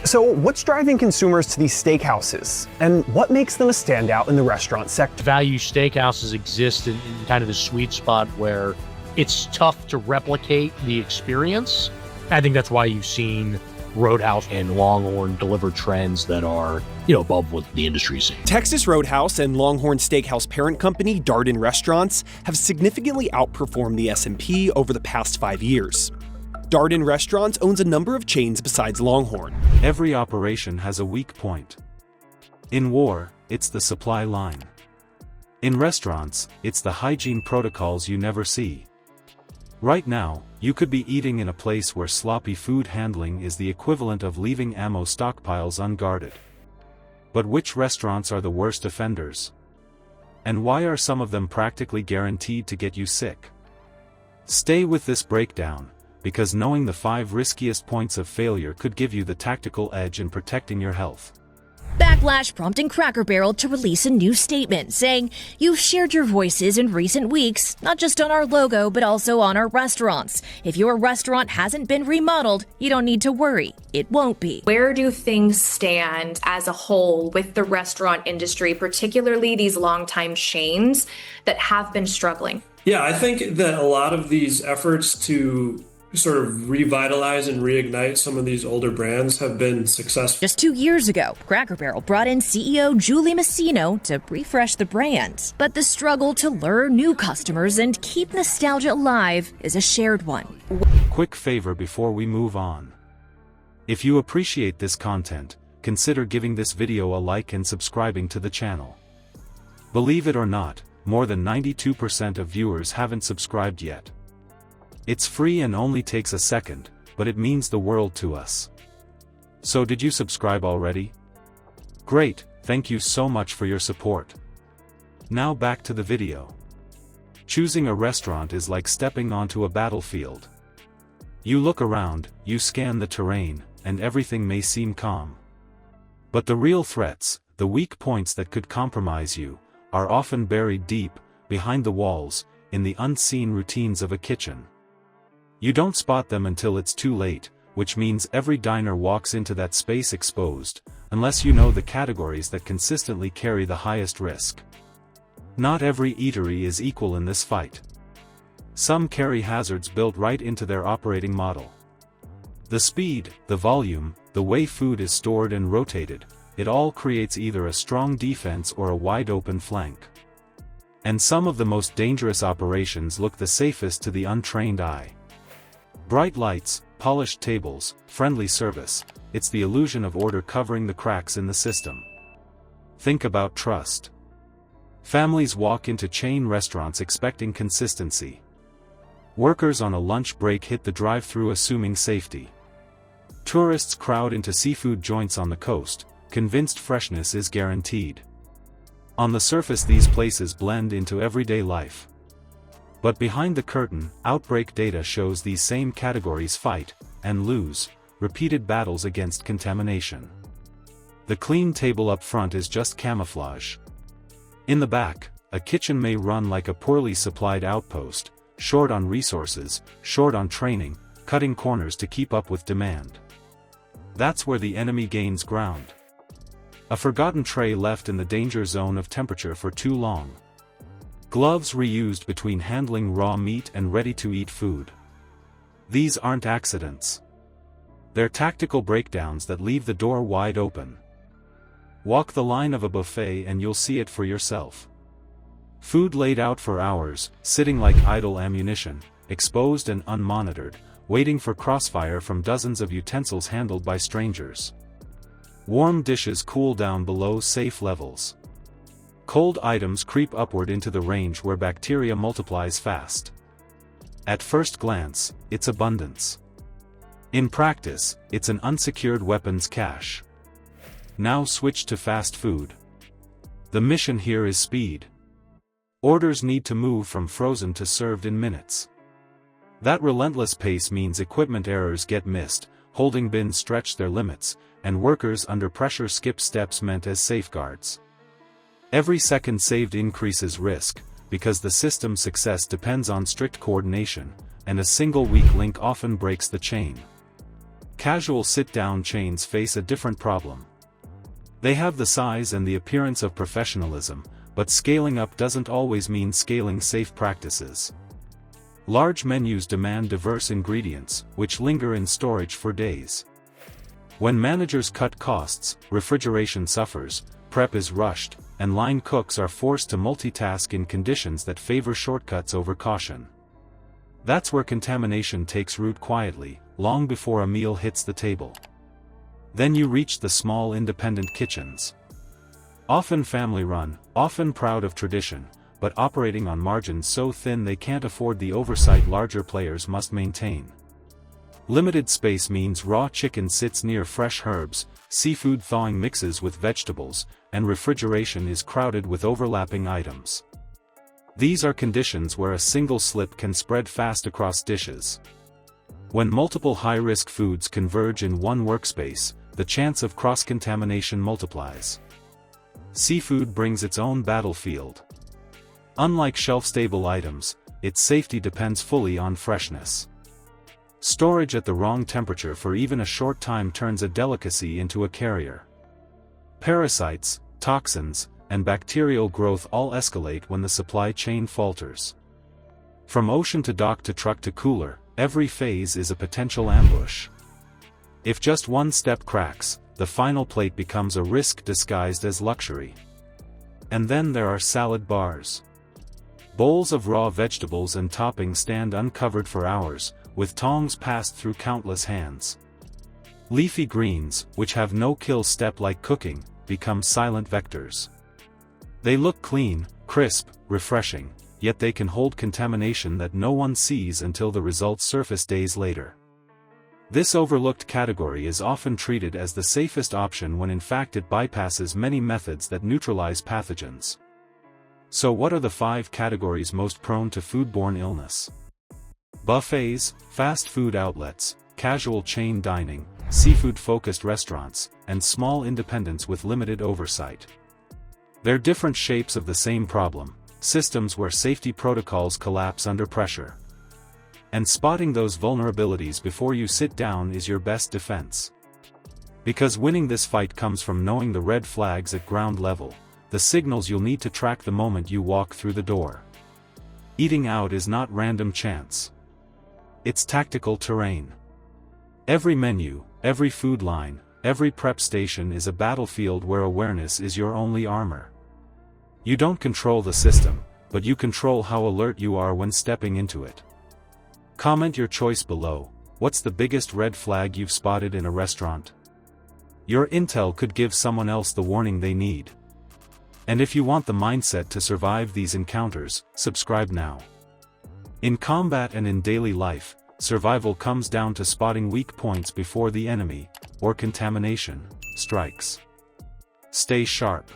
So what's driving consumers to these steakhouses? And what makes them a standout in the restaurant sector? Value steakhouses exist in kind of the sweet spot where it's tough to replicate the experience. I think that's why you've seen Roadhouse and Longhorn deliver trends that are, above what the industry's seeing. Texas Roadhouse and Longhorn Steakhouse parent company, Darden Restaurants, have significantly outperformed the S&P over the past 5 years. Darden Restaurants owns a number of chains besides Longhorn. Every operation has a weak point. In war, it's the supply line. In restaurants, it's the hygiene protocols you never see. Right now, you could be eating in a place where sloppy food handling is the equivalent of leaving ammo stockpiles unguarded. But which restaurants are the worst offenders? And why are some of them practically guaranteed to get you sick? Stay with this breakdown, because knowing the 5 riskiest points of failure could give you the tactical edge in protecting your health. Backlash prompting Cracker Barrel to release a new statement saying, "You've shared your voices in recent weeks, not just on our logo, but also on our restaurants. If your restaurant hasn't been remodeled, you don't need to worry. It won't be." Where do things stand as a whole with the restaurant industry, particularly these longtime chains that have been struggling? Yeah, I think that a lot of these efforts to sort of revitalize and reignite some of these older brands have been successful. Just 2 years ago, Cracker Barrel brought in CEO Julie Masino to refresh the brand. But the struggle to lure new customers and keep nostalgia alive is a shared one. Quick favor before we move on. If you appreciate this content, consider giving this video a like and subscribing to the channel. Believe it or not, more than 92% of viewers haven't subscribed yet. It's free and only takes a second, but it means the world to us. So did you subscribe already? Great, thank you so much for your support. Now back to the video. Choosing a restaurant is like stepping onto a battlefield. You look around, you scan the terrain, and everything may seem calm. But the real threats, the weak points that could compromise you, are often buried deep, behind the walls, in the unseen routines of a kitchen. You don't spot them until it's too late, which means every diner walks into that space exposed, unless you know the categories that consistently carry the highest risk. Not every eatery is equal in this fight. Some carry hazards built right into their operating model. The speed, the volume, the way food is stored and rotated, it all creates either a strong defense or a wide-open flank. And some of the most dangerous operations look the safest to the untrained eye. Bright lights, polished tables, friendly service, it's the illusion of order covering the cracks in the system. Think about trust. Families walk into chain restaurants expecting consistency. Workers on a lunch break hit the drive-thru assuming safety. Tourists crowd into seafood joints on the coast, convinced freshness is guaranteed. On the surface these places blend into everyday life. But behind the curtain, outbreak data shows these same categories fight, and lose, repeated battles against contamination. The clean table up front is just camouflage. In the back, a kitchen may run like a poorly supplied outpost, short on resources, short on training, cutting corners to keep up with demand. That's where the enemy gains ground. A forgotten tray left in the danger zone of temperature for too long. Gloves reused between handling raw meat and ready-to-eat food. These aren't accidents. They're tactical breakdowns that leave the door wide open. Walk the line of a buffet and you'll see it for yourself. Food laid out for hours, sitting like idle ammunition, exposed and unmonitored, waiting for crossfire from dozens of utensils handled by strangers. Warm dishes cool down below safe levels. Cold items creep upward into the range where bacteria multiplies fast. At first glance, it's abundance. In practice, it's an unsecured weapons cache. Now switch to fast food. The mission here is speed. Orders need to move from frozen to served in minutes. That relentless pace means equipment errors get missed, holding bins stretch their limits, and workers under pressure skip steps meant as safeguards. Every second saved increases risk, because the system's success depends on strict coordination, and a single weak link often breaks the chain. Casual sit-down chains face a different problem. They have the size and the appearance of professionalism, but scaling up doesn't always mean scaling safe practices. Large menus demand diverse ingredients, which linger in storage for days. When managers cut costs, refrigeration suffers, prep is rushed, and line cooks are forced to multitask in conditions that favor shortcuts over caution. That's where contamination takes root quietly, long before a meal hits the table. Then you reach the small independent kitchens. Often family-run, often proud of tradition, but operating on margins so thin they can't afford the oversight larger players must maintain. Limited space means raw chicken sits near fresh herbs, seafood thawing mixes with vegetables, and refrigeration is crowded with overlapping items. These are conditions where a single slip can spread fast across dishes. When multiple high-risk foods converge in one workspace, the chance of cross-contamination multiplies. Seafood brings its own battlefield. Unlike shelf-stable items, its safety depends fully on freshness. Storage at the wrong temperature for even a short time turns a delicacy into a carrier. Parasites, toxins, and bacterial growth all escalate when the supply chain falters. From ocean to dock to truck to cooler, every phase is a potential ambush. If just one step cracks, the final plate becomes a risk disguised as luxury. And then there are salad bars. Bowls of raw vegetables and toppings stand uncovered for hours, with tongs passed through countless hands. Leafy greens, which have no kill step like cooking, become silent vectors. They look clean, crisp, refreshing, yet they can hold contamination that no one sees until the results surface days later. This overlooked category is often treated as the safest option when in fact it bypasses many methods that neutralize pathogens. So what are the 5 categories most prone to foodborne illness? Buffets, fast food outlets, casual chain dining, seafood-focused restaurants, and small independents with limited oversight. They're different shapes of the same problem, systems where safety protocols collapse under pressure. And spotting those vulnerabilities before you sit down is your best defense. Because winning this fight comes from knowing the red flags at ground level, the signals you'll need to track the moment you walk through the door. Eating out is not random chance. It's tactical terrain. Every menu, every food line, every prep station is a battlefield where awareness is your only armor. You don't control the system, but you control how alert you are when stepping into it. Comment your choice below. What's the biggest red flag you've spotted in a restaurant? Your intel could give someone else the warning they need. And if you want the mindset to survive these encounters, subscribe now. In combat and in daily life, survival comes down to spotting weak points before the enemy, or contamination, strikes. Stay sharp.